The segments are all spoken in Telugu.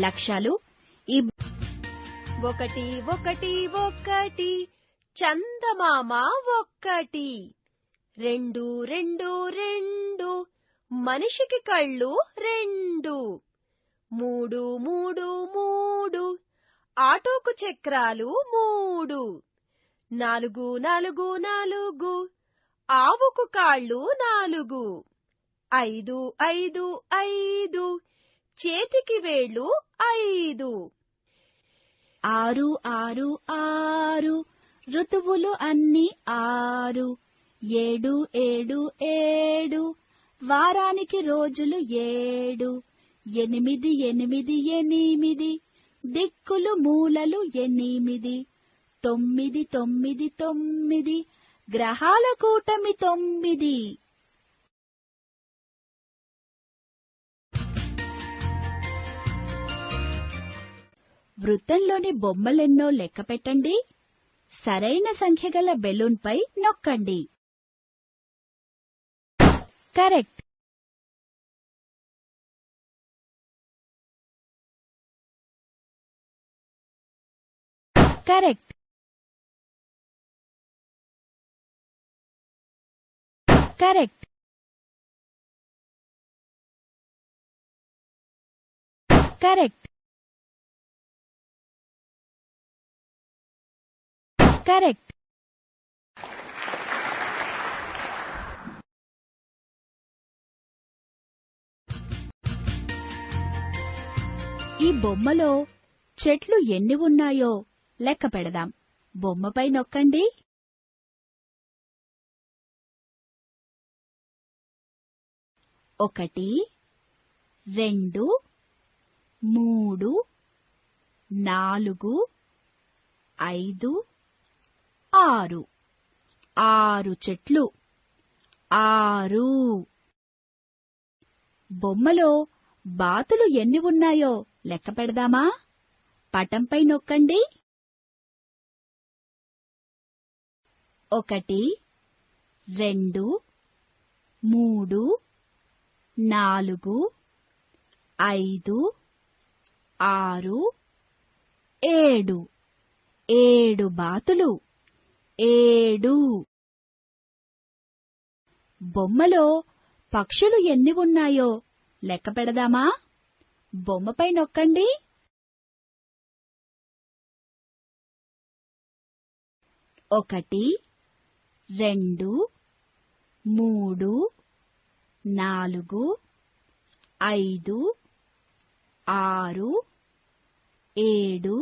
లక్ష్యాలు ఈ ఒకటి ఒకటి ఒకటి చందమామ ఒక్కటి, రెండు రెండు రెండు మనిషికి కళ్ళు రెండు, మూడు మూడు మూడు ఆటోకు చక్రాలు మూడు, నాలుగు నాలుగు నాలుగు ఆవుకు కాళ్ళు నాలుగు, ఐదు ఐదు ఐదు చేతికి వేళ్ళు ఐదు, ఆరు ఆరు ఆరు ఋతువులు అన్ని ఆరు, ఏడు ఏడు ఏడు వారానికి రోజులు ఏడు, ఎనిమిది ఎనిమిది ఎనిమిది దిక్కులు మూలలు ఎనిమిది, తొమ్మిది తొమ్మిది తొమ్మిది గ్రహాల కూటమి తొమ్మిది. వృత్తంలోని బొమ్మలెన్నో లెక్క పెట్టండి. సరైన సంఖ్యగల బెలూన్పై నొక్కండి. Correct. Correct. Correct. Correct. Correct. ఈ బొమ్మలో చెట్లు ఎన్ని ఉన్నాయో లెక్క పెడదాం. బొమ్మపై నొక్కండి. ఒకటి, రెండు, మూడు, నాలుగు, ఐదు, ఆరు. 6 చెట్లు. 6. బొమ్మలో బాతులు ఎన్ని ఉన్నాయో లెక్క పెడదామా? పటంపై నొక్కండి. 1, 2, 3, 4, 5, 6, 7. 7 బాతులు. 7. బొమ్మలో పక్షులు ఎన్ని ఉన్నాయో లెక్క పెడదామా? బొమ్మపై నొక్కండి. 1, 2, 3, 4, 5, 6, 7,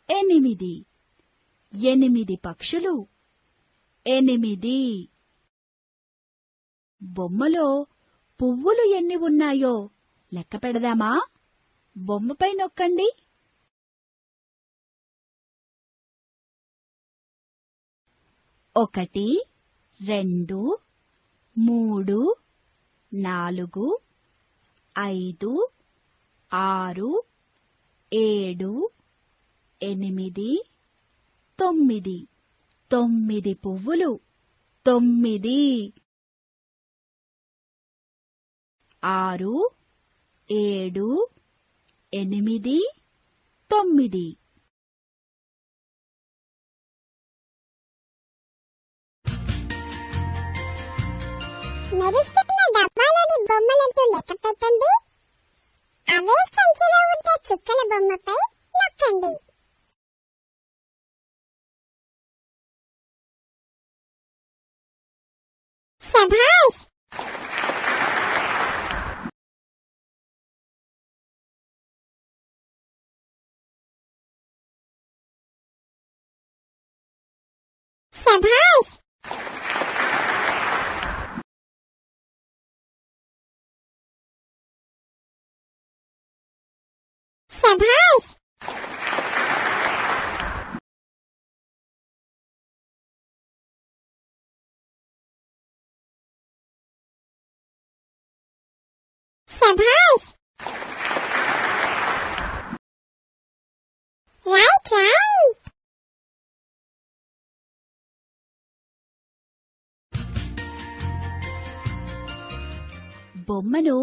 8. 8 పక్షులు. 8. బొమ్మలో పువ్వులు ఎన్ని ఉన్నాయో లెక్క పెడదామా? బొమ్మపై నొక్కండి. 1, 2, 3, 4, 5, 6, 7, 8, 9. 9 పువ్వులు. 9. 6, 7, 8, 9. మెరుస్తున్న డబ్బాలోని బొమ్మలంటూ లెక్క పెట్టండి. అవే సంఖ్యలో ఉన్న చుక్కల బొమ్మపై నొక్కండి. శభాష్. శభాష్. శభాష్. శభాష్. Right right. బొమ్మను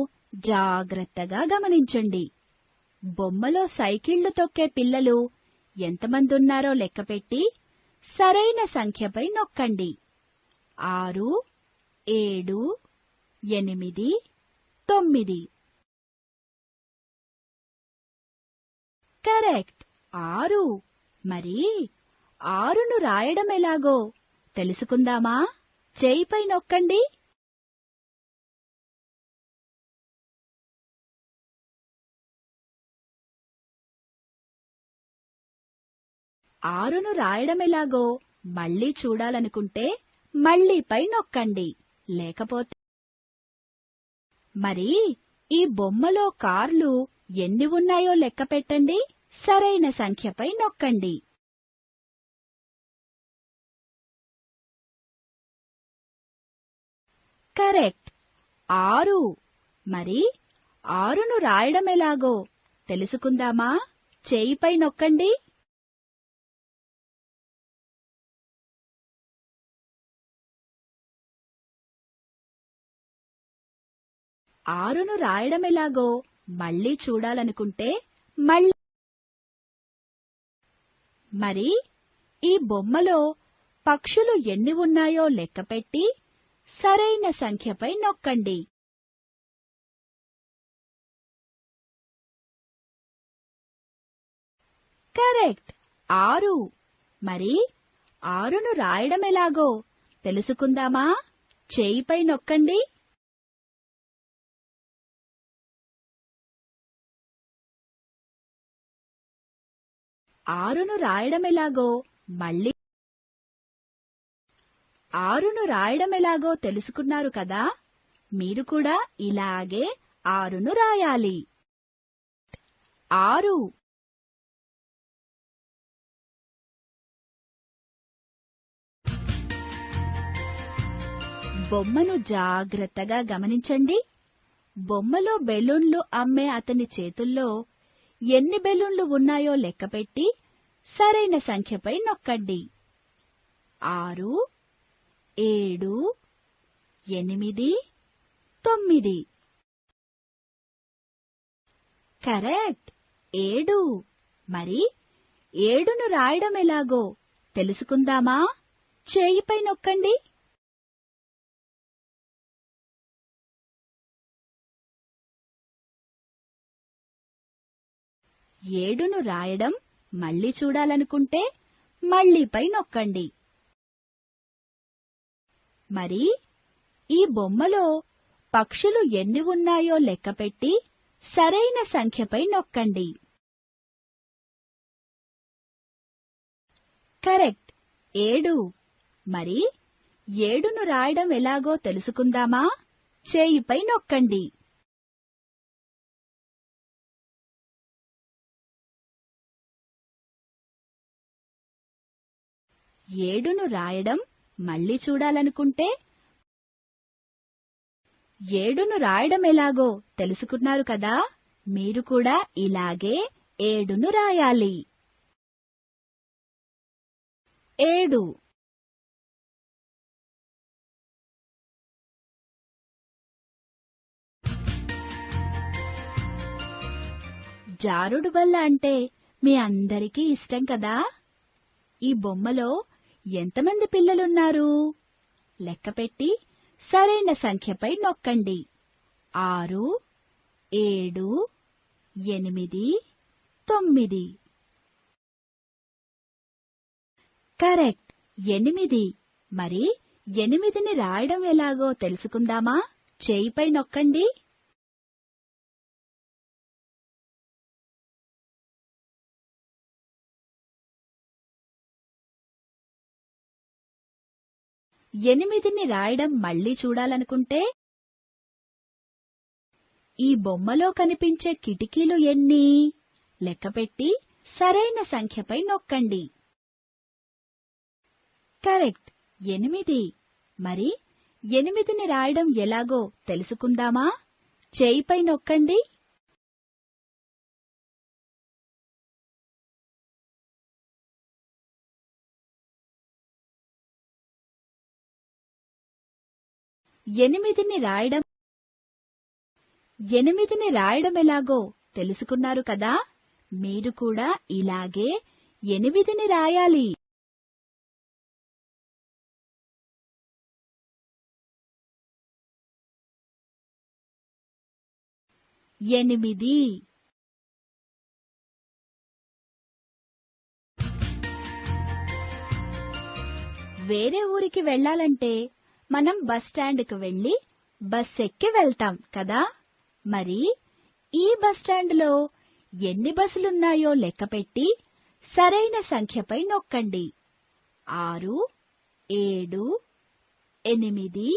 జాగ్రత్తగా గమనించండి. బొమ్మలో సైకిళ్లు తొక్కే పిల్లలు ఎంతమందున్నారో లెక్కపెట్టి సరైన సంఖ్యపై నొక్కండి. 6 7 8 9. కరెక్ట్, 6. మరి 6ను రాయడం ఎలాగో తెలుసుకుందామా? చేయిపై నొక్కండి. 6ను రాయడం ఎలాగో మళ్ళీ చూడాలనుకుంటే మళ్ళీ పై నొక్కండి. లేకపోతే మరి ఈ బొమ్మలో కార్లు ఎన్ని ఉన్నాయో లెక్క పెట్టండి. సరైన సంఖ్యపై నొక్కండి. కరెక్ట్, 6. మరి 6ను రాయడం ఎలాగో తెలుసుకుందామా? చేయిపై నొక్కండి. 6ను రాయడం ఎలాగో మళ్ళీ చూడాలనుకుంటే మరి ఈ బొమ్మలో పక్షులు ఎన్ని ఉన్నాయో లెక్కపెట్టి సరైన సంఖ్యపై నొక్కండి. కరెక్ట్, 6. మరి 6ను రాయడం ఎలాగో తెలుసుకుందామా? చేయిపై నొక్కండి. 6ను రాయడం ఎలాగో మళ్ళీ 6ను రాయడం ఎలాగో తెలుసుకున్నారు కదా? మీరు కూడా ఇలాగే 6ను రాయాలి. 6. బొమ్మను జాగ్రత్తగా గమనించండి. బొమ్మలో బెలూన్లు అమ్మే అతని చేతుల్లో ఎన్ని బెలూన్లు ఉన్నాయో లెక్కపెట్టి సరైన సంఖ్యపై నొక్కండి. 6 7 8 9. కరెక్ట్, 7. మరి 7ను రాయడం ఎలాగో తెలుసుకుందామా? చేయిపై నొక్కండి. 7ను రాయడం మళ్ళీ చూడాలనుకుంటే మళ్ళీ పై నొక్కండి. మరి ఈ బొమ్మలో పక్షులు ఎన్ని ఉన్నాయో లెక్కపెట్టి సరైన సంఖ్యపై నొక్కండి. కరెక్ట్, 7. మరి 7ను రాయడం ఎలాగో తెలుసుకుందామా? చేయిపై నొక్కండి. 7ను రాయడం మళ్ళీ చూడాలనుకుంటే 7ను రాయడం ఎలాగో తెలుసుకున్నారు కదా? మీరు కూడా ఇలాగే 7ను రాయాలి. 7. జారుడు బల్ల అంటే మీ అందరికీ ఇష్టం కదా? ఈ బొమ్మలో ఎంతమంది పిల్లలున్నారు? లెక్కపెట్టి సరైన సంఖ్యపై నొక్కండి. 6 7 8 9. కరెక్ట్, 8. మరి 8ని రాయడం ఎలాగో తెలుసుకుందామా? చేయిపై నొక్కండి. 8ని రాయడం మళ్ళీ చూడాలనుకుంటే ఈ బొమ్మలో కనిపించే కిటికీలు ఎన్ని? లెక్కపెట్టి సరైన సంఖ్యపై నొక్కండి. కరెక్ట్, 8. మరి 8ని రాయడం ఎలాగో తెలుసుకుందామా? చేయిపై నొక్కండి. 8ని రాయడం ఎలాగో తెలుసుకున్నారు కదా? మీరు కూడా ఇలాగే 8ని రాయాలి. 8. వేరే ఊరికి వెళ్ళాలంటే మనం బస్ స్టాండ్‌కి వెళ్ళి బస్ ఎక్కి వెళ్తాం కదా? మరి ఈ బస్ స్టాండ్‌లో ఎన్ని బస్సులున్నాయో లెక్కపెట్టి సరైన సంఖ్యపై నొక్కండి. 6, 7, 8,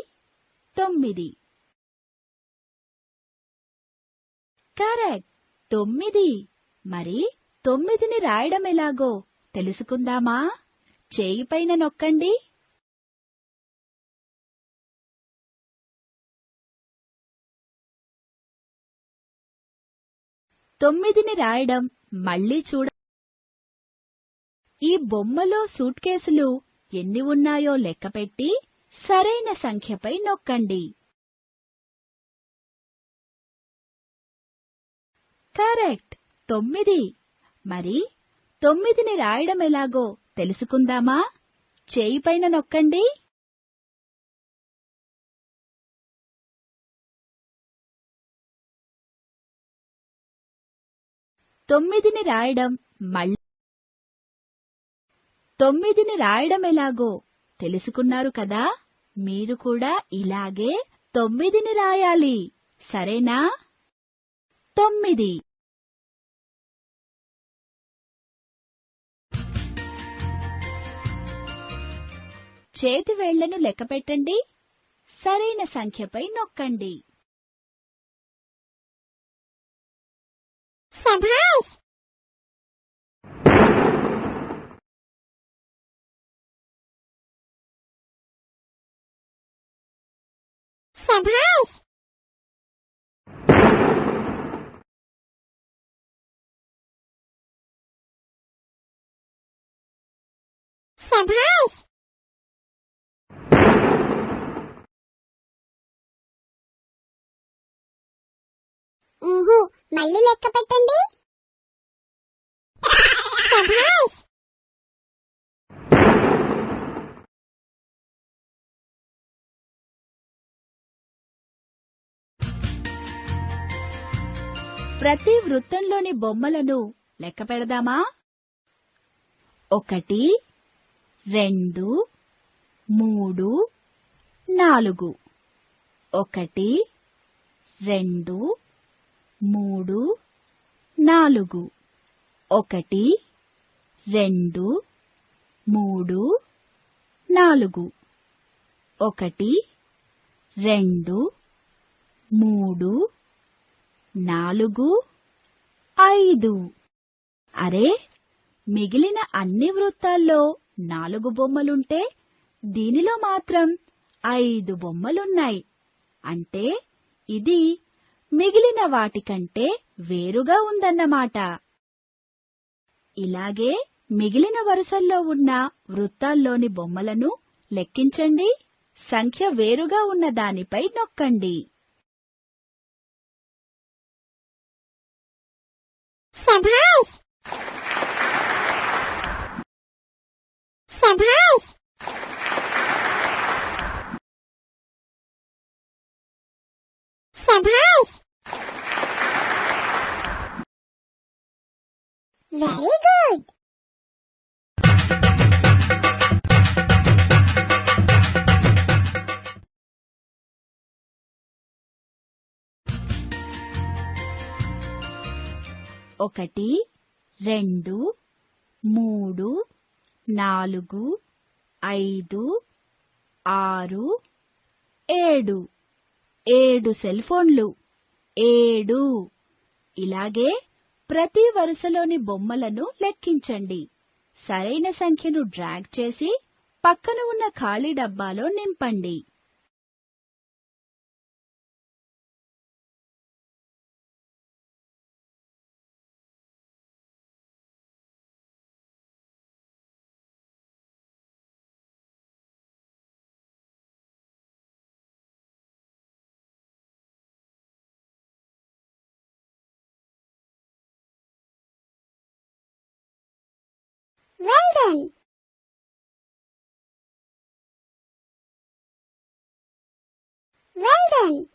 9. కరెక్ట్, 9. మరి 9ని రాయడం ఎలాగో తెలుసుకుందామా? చేయి పైన నొక్కండి. 9ని రాయడం మళ్ళీ ఈ బొమ్మలో సూట్ కేసులు ఎన్ని ఉన్నాయో లెక్కపెట్టి సరైన సంఖ్యపై నొక్కండి. కరెక్ట్, 9. మరి 9ని రాయడం ఎలాగో తెలుసుకుందామా? చేయి పైన నొక్కండి. 9ని రాయడం మళ్ళీ 9ని రాయడం ఎలాగో తెలుసుకున్నారు కదా? మీరు కూడా ఇలాగే 9ని రాయాలి. సరేనా? 9. చేతి వేళ్లను లెక్కపెట్టండి. సరైన సంఖ్యపై నొక్కండి. శభాష్! శభాష్! శభాష్! మళ్ళీ లెక్క పెట్టండి. శభాష్! ప్రతి వృత్తంలోని బొమ్మలను లెక్క పెడదామా? 1, 2, 3, 4. 1, 2, 3, 4. 1, 2, 3, 4. 1, 2, 3, 4, 5. అరే, మిగిలిన అన్ని వృత్తాల్లో 4 బొమ్మలుంటే దీనిలో మాత్రం 5 బొమ్మలున్నాయి. అంటే ఇది మిగిలిన వాటికంటే వేరుగా ఉందన్నమాట. ఇలాగే మిగిలిన వరుసల్లో ఉన్న వృత్తాల్లోని బొమ్మలను లెక్కించండి. సంఖ్య వేరుగా ఉన్న దానిపై నొక్కండి. శభాష్! శభాష్! శభాష్! Very good. ఒకటి, 2, 3, 4, 5, 6, 7. 7 సెల్ ఫోన్లు. 7. ఇలాగే ప్రతి వరుసలోని బొమ్మలను లెక్కించండి. సరైన సంఖ్యను డ్రాగ్ చేసి పక్కన ఉన్న ఖాళీ డబ్బాలో నింపండి. Well done. Well done.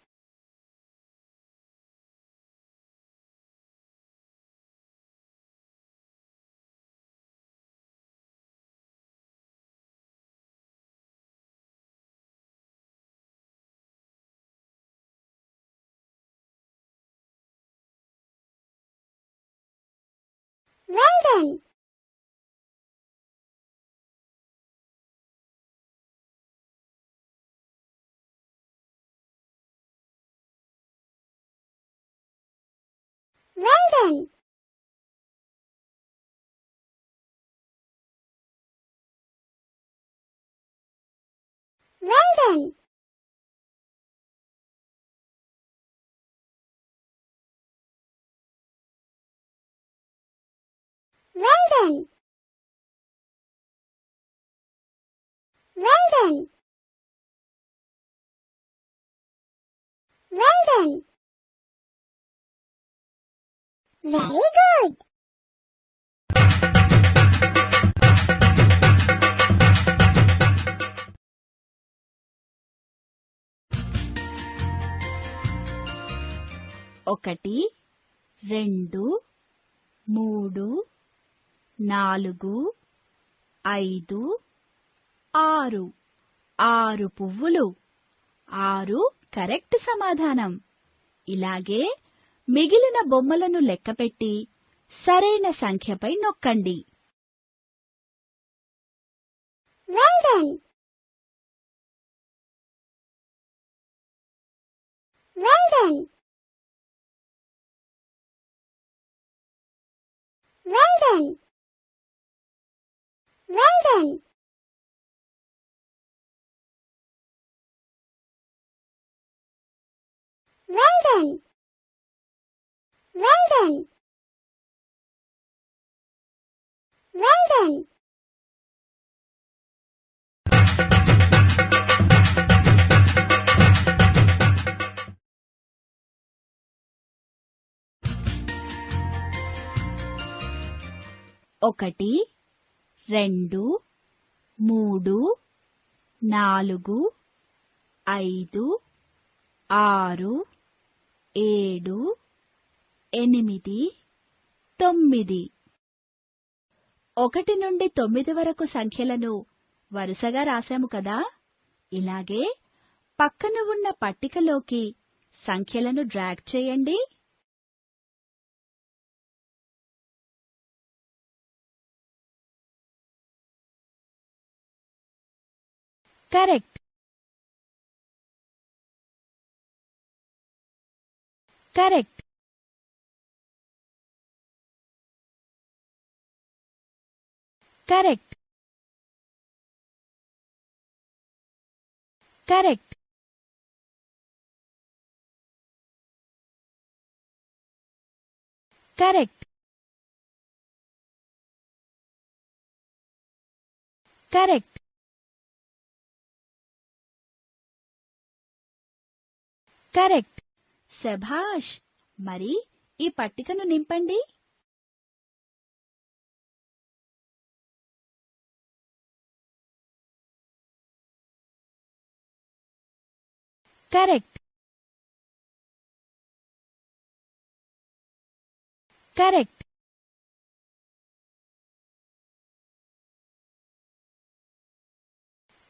Well done. Well done. Well done. Well done. Well done. Well done. Very good. ఒకటి, రెండు, మూడు, నాలుగు, ఐదు, ఆరు. 6 పువ్వులు. 6 కరెక్ట్ సమాధానం. ఇలాగే మిగిలిన బొమ్మలను లెక్కపెట్టి సరైన సంఖ్యపై నొక్కండి. Well done. Well done. Well done. Well done. Well done. Well done. Well done. ఒకటి, రెండు, మూడు, నాలుగు, ఐదు, ఆరు, 7, 8, 9. 1 నుండి 9 వరకు సంఖ్యలను వరుసగా రాశాము కదా. ఇలాగే పక్కన ఉన్న పట్టికలోకి సంఖ్యలను డ్రాగ్ చేయండి. Correct. Correct. Correct. Correct. Correct. Correct. Correct. శభాష్. మరి ఈ పట్టికను నింపండి. Correct. Correct.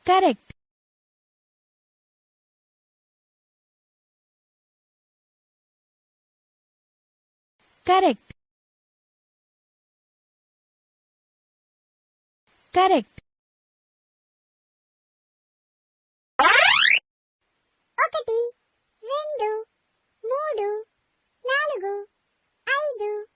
Correct. Correct. Correct. 1, 2, 3, 4, 5,